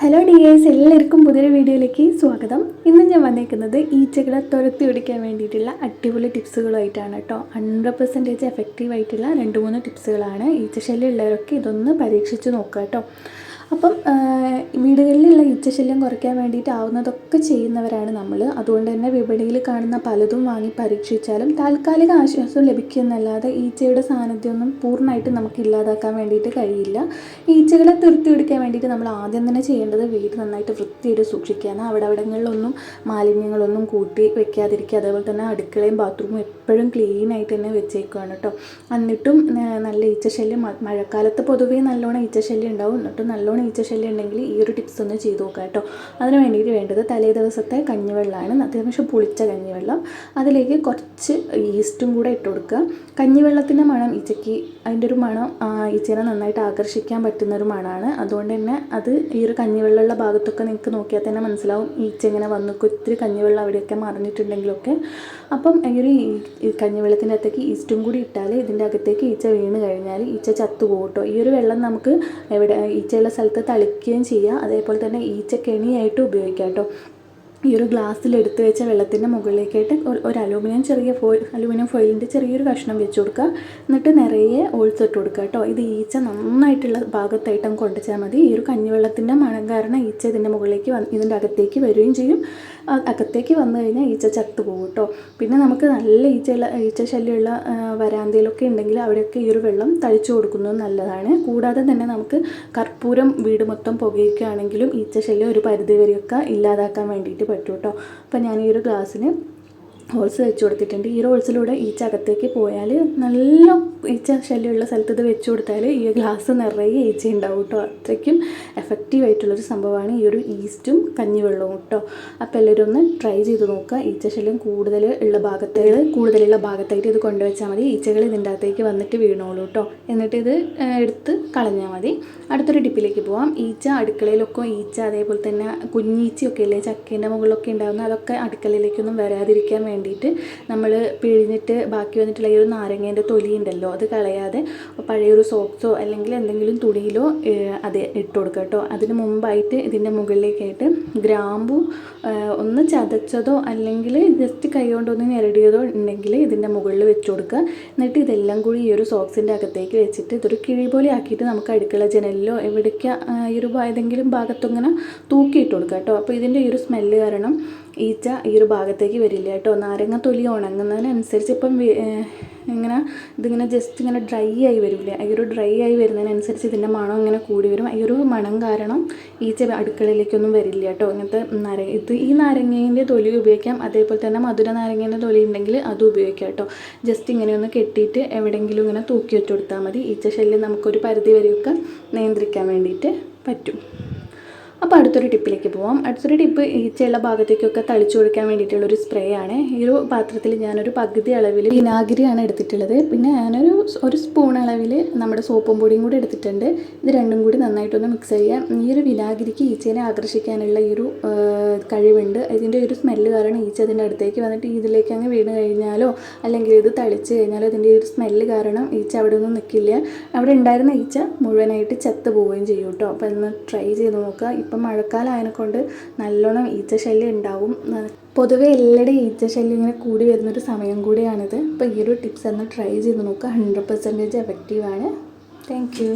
Hello dears, എല്ലാവർക്കും പുതിയൊരു വീഡിയോയിലേക്ക് സ്വാഗതം. ഇന്ന് ഞാൻ വന്നേക്കുന്നത് ഈച്ചകളെ തുരത്തി ഓടിക്കാൻ വേണ്ടിയിട്ടുള്ള അടിപൊളി ടിപ്സുകളുമായിട്ടാണ് കേട്ടോ. 100% എഫക്റ്റീവ് ആയിട്ടുള്ള 2-3 ടിപ്സുകളാണ്. ഈച്ചശല്യം ഉള്ളവരൊക്കെ ഇതൊന്ന് പരീക്ഷിച്ച് നോക്കുക കേട്ടോ. അപ്പം വീടുകളിലുള്ള ഈച്ചശല്യം കുറയ്ക്കാൻ വേണ്ടിയിട്ട് ആവുന്നതൊക്കെ ചെയ്യുന്നവരാണ് നമ്മൾ. അതുകൊണ്ട് തന്നെ വിപണിയിൽ കാണുന്ന പലതും വാങ്ങി പരീക്ഷിച്ചാലും താൽക്കാലിക ആശ്വാസം ലഭിക്കുന്നല്ലാതെ ഈച്ചയുടെ സാന്നിധ്യമൊന്നും പൂർണ്ണമായിട്ട് നമുക്ക് ഇല്ലാതാക്കാൻ വേണ്ടിയിട്ട് കഴിയില്ല. ഈച്ചകളെ തുരത്തി പിടിക്കാൻ വേണ്ടിയിട്ട് നമ്മൾ ആദ്യം തന്നെ ചെയ്യേണ്ടത് വീട് നന്നായിട്ട് വൃത്തിയായിട്ട് സൂക്ഷിക്കുകയാണ്. അവിടങ്ങളിലൊന്നും മാലിന്യങ്ങളൊന്നും കൂട്ടി വെക്കാതിരിക്കുക. അതേപോലെ തന്നെ അടുക്കളയും ബാത്റൂമും എപ്പോഴും ക്ലീനായിട്ട് തന്നെ വെച്ചേക്കുകയാണ് കേട്ടോ. എന്നിട്ടും നല്ല ഈച്ചശല്യം, മഴക്കാലത്ത് പൊതുവേ നല്ലോണം ഈച്ചശല്യം ഉണ്ടാവും. എന്നിട്ടും നല്ലോണം ഈച്ചശല്യം ഉണ്ടെങ്കിൽ ഈ ഒരു ടിപ്സ് ഒന്ന് ചെയ്ത് നോക്കുക കേട്ടോ. അതിന് വേണ്ടിയിട്ട് വേണ്ടത് തലേ ദിവസത്തെ കഞ്ഞിവെള്ളമാണ്. അത്യാവശ്യം പുളിച്ച കഞ്ഞിവെള്ളം. അതിലേക്ക് കുറച്ച് ഈസ്റ്റും കൂടെ ഇട്ട് കൊടുക്കുക. കഞ്ഞിവെള്ളത്തിൻ്റെ മണം ഈച്ചയ്ക്ക്, അതിൻ്റെ ഒരു മണം ഈച്ചേനെ നന്നായിട്ട് ആകർഷിക്കാൻ പറ്റുന്നൊരു മണമാണ്. അതുകൊണ്ട് തന്നെ അത് ഈ ഒരു കഞ്ഞിവെള്ളമുള്ള ഭാഗത്തൊക്കെ നിങ്ങൾക്ക് നോക്കിയാൽ തന്നെ മനസ്സിലാവും ഈച്ച ഇങ്ങനെ വന്നു ഒത്തിരി കഞ്ഞിവെള്ളം അവിടെയൊക്കെ മറിഞ്ഞിട്ടുണ്ടെങ്കിലൊക്കെ. അപ്പം ഈ കഞ്ഞിവെള്ളത്തിൻ്റെ അകത്തേക്ക് ഈസ്റ്റും കൂടി ഇട്ടാൽ ഇതിൻ്റെ അകത്തേക്ക് ഈച്ച വീണ് കഴിഞ്ഞാൽ ഈച്ച ചത്തുപോകും കേട്ടോ. ഈ ഒരു വെള്ളം നമുക്ക് ഈച്ചയുള്ള സ്ഥലത്ത് തളിക്കുകയും ചെയ്യാം. അതേപോലെ തന്നെ ഈച്ച കെണിയായിട്ട് ഉപയോഗിക്കാം കേട്ടോ. ഈ ഒരു ഗ്ലാസ്സിൽ എടുത്ത് വെച്ച വെള്ളത്തിൻ്റെ മുകളിലേക്കായിട്ട് ഒരു അലൂമിനിയം ഫോയിലിൻ്റെ ചെറിയൊരു കഷ്ണം വെച്ച് കൊടുക്കുക. എന്നിട്ട് നിറയെ ഓൾസ് ഇട്ട് കൊടുക്കുക കേട്ടോ. ഇത് ഈച്ച നന്നായിട്ടുള്ള ഭാഗത്തായിട്ട് കൊണ്ടുവച്ചാൽ മതി. ഈ ഒരു കഞ്ഞിവെള്ളത്തിൻ്റെ മണം കാരണം ഈച്ച ഇതിൻ്റെ മുകളിലേക്ക് ഇതിൻ്റെ അകത്തേക്ക് വരികയും ചെയ്യും. അകത്തേക്ക് വന്നു കഴിഞ്ഞാൽ ഈച്ച ചത്തുപോകും കേട്ടോ. പിന്നെ നമുക്ക് നല്ല ഈച്ച ശല്യമുള്ള വരാന്തയിലൊക്കെ ഉണ്ടെങ്കിൽ അവിടെയൊക്കെ ഈ ഒരു വെള്ളം തളിച്ചു കൊടുക്കുന്നത് നല്ലതാണ്. കൂടാതെ തന്നെ നമുക്ക് കർപ്പൂരം വീട് മൊത്തം പുകയ്ക്കുകയാണെങ്കിലും ഈച്ച ശല്യം ഒരു പരിധി വരെയൊക്കെ ഇല്ലാതാക്കാൻ വേണ്ടിയിട്ട് പറ്റും കേട്ടോ. അപ്പോൾ ഞാൻ ഈ ഒരു ഗ്ലാസ്സിന് ഹോൾസ് വെച്ച് കൊടുത്തിട്ടുണ്ട്. ഈ ഹോൾസിലൂടെ ഈച്ച അകത്തേക്ക് പോയാൽ നല്ല ഈച്ച ശല്യമുള്ള സ്ഥലത്ത് ഇത് വെച്ച് കൊടുത്താൽ ഈ ഗ്ലാസ് നിറയെ ഈച്ച ഉണ്ടാവും കേട്ടോ. അത്രയ്ക്കും എഫക്റ്റീവായിട്ടുള്ളൊരു സംഭവമാണ് ഈ ഒരു ഈസ്റ്റും കഞ്ഞിവെള്ളവും കേട്ടോ. അപ്പോൾ എല്ലാവരും ഒന്ന് ട്രൈ ചെയ്ത് നോക്കുക. ഈച്ച ശല്യം കൂടുതലുള്ള ഭാഗത്തായിട്ട് ഇത് കൊണ്ടുവച്ചാൽ മതി. ഈച്ചകൾ ഇതിൻ്റെ അകത്തേക്ക് വന്നിട്ട് വീണോളൂ കേട്ടോ. എന്നിട്ട് ഇത് എടുത്ത് കളഞ്ഞാൽ മതി. അടുത്തൊരു ടിപ്പിലേക്ക് പോവാം. ഈച്ച അടുക്കളയിലൊക്കെ ഈച്ച, അതേപോലെ തന്നെ കുഞ്ഞീച്ചയൊക്കെ ഇല്ലേ ചക്കേൻ്റെ മുകളിലൊക്കെ ഉണ്ടാകുന്ന, അതൊക്കെ അടുക്കളയിലേക്കൊന്നും വരാതിരിക്കാൻ വേണ്ടിയിട്ട് നമ്മൾ പിഴിഞ്ഞിട്ട് ബാക്കി വന്നിട്ടുള്ള ഈ ഒരു നാരങ്ങേൻ്റെ തൊലി ഉണ്ടല്ലോ, അത് കളയാതെ പഴയൊരു സോക്സോ അല്ലെങ്കിൽ എന്തെങ്കിലും തുണിയിലോ അത് ഇട്ട് കൊടുക്കുക കേട്ടോ. അതിന് മുമ്പായിട്ട് ഇതിൻ്റെ മുകളിലേക്കായിട്ട് ഗ്രാമ്പു ഒന്ന് ചതച്ചതോ അല്ലെങ്കിൽ ജസ്റ്റ് കൈ കൊണ്ടൊന്ന് ഞെരടിയതോ ഉണ്ടെങ്കിൽ ഇതിൻ്റെ മുകളിൽ വെച്ച് കൊടുക്കുക. എന്നിട്ട് ഇതെല്ലാം കൂടി ഈ ഒരു സോക്സിൻ്റെ അകത്തേക്ക് വെച്ചിട്ട് ഇതൊരു കിഴി പോലെ ആക്കിയിട്ട് നമുക്ക് അടുക്കള ജനലിലോ എവിടേക്ക് ഈ ഒരു ഏതെങ്കിലും ഭാഗത്തിങ്ങനെ തൂക്കിയിട്ട് കൊടുക്കുക കേട്ടോ. അപ്പോൾ ഇതിൻ്റെ ഈ ഒരു സ്മെല്ല് കാരണം ഈച്ച ഈ ഒരു ഭാഗത്തേക്ക് വരില്ല കേട്ടോ. നാരങ്ങ തൊലി ഉണങ്ങുന്നതിനനുസരിച്ച് ഇപ്പം ഇതിങ്ങനെ ജസ്റ്റ് ഇങ്ങനെ ഡ്രൈ ആയി വരില്ലേ, ഈ ഒരു ഡ്രൈ ആയി വരുന്നതിനനുസരിച്ച് ഇതിൻ്റെ മണം ഇങ്ങനെ കൂടി വരും. ഈ ഒരു മണം കാരണം ഈച്ച അടുക്കളയിലേക്കൊന്നും വരില്ല കേട്ടോ. ഇങ്ങനത്തെ ഈ നാരങ്ങേൻ്റെ തൊലി ഉപയോഗിക്കാം. അതേപോലെ തന്നെ മധുര നാരങ്ങേൻ്റെ തൊലി ഉണ്ടെങ്കിൽ അതും ഉപയോഗിക്കാം കേട്ടോ. ജസ്റ്റ് ഇങ്ങനെയൊന്ന് കെട്ടിയിട്ട് എവിടെയെങ്കിലും ഇങ്ങനെ തൂക്കി വെച്ച് കൊടുത്താൽ മതി. ഈച്ച ശല്യം നമുക്കൊരു പരിധി വരെയൊക്കെ നിയന്ത്രിക്കാൻ വേണ്ടിയിട്ട് പറ്റും. അപ്പോൾ അടുത്തൊരു ടിപ്പിലേക്ക് പോവാം. അടുത്തൊരു ടിപ്പ് ഈച്ചയുള്ള ഭാഗത്തേക്കൊക്കെ തളിച്ചു കൊടുക്കാൻ വേണ്ടിയിട്ടുള്ളൊരു സ്പ്രേ ആണ്. ഈ ഒരു പാത്രത്തിൽ ഞാനൊരു പകുതി അളവിൽ വിനാഗിരിയാണ് എടുത്തിട്ടുള്ളത്. പിന്നെ ഒരു സ്പൂൺ അളവിൽ നമ്മുടെ സോപ്പും പൊടിയും കൂടി എടുത്തിട്ടുണ്ട്. ഇത് രണ്ടും കൂടി നന്നായിട്ടൊന്ന് മിക്സ് ചെയ്യാം. ഈ ഒരു വിനാഗിരിക്ക് ഈച്ചേനെ ആകർഷിക്കാനുള്ള ഈ ഒരു കഴിവുണ്ട്. ഇതിൻ്റെ ഒരു സ്മെല്ല് കാരണം ഈച്ച അതിൻ്റെ അടുത്തേക്ക് വന്നിട്ട് ഇതിലേക്ക് അങ്ങ് വീണ് കഴിഞ്ഞാലോ അല്ലെങ്കിൽ ഇത് തളിച്ച് കഴിഞ്ഞാലോ ഇതിൻ്റെ ഒരു സ്മെല്ല് കാരണം ഈച്ച അവിടെ ഒന്നും നിൽക്കില്ല. അവിടെ ഉണ്ടായിരുന്ന ഈച്ച മുഴുവനായിട്ട് ചത്ത് പോവുകയും ചെയ്യും കേട്ടോ. അപ്പോൾ ഒന്ന് ട്രൈ ചെയ്ത് നോക്കുക. ഇപ്പം മഴക്കാലം ആയതിനെക്കൊണ്ട് നല്ലോണം ഈച്ചശല്യം ഉണ്ടാവും. പൊതുവെ എല്ലാവരുടെയും ഈച്ചശല്യം ഇങ്ങനെ കൂടി വരുന്നൊരു സമയം കൂടിയാണിത്. അപ്പോൾ ഈ ഒരു ടിപ്സ് ഒന്ന് ട്രൈ ചെയ്ത് നോക്കുക. 100% എഫക്റ്റീവാണ്. Thank you.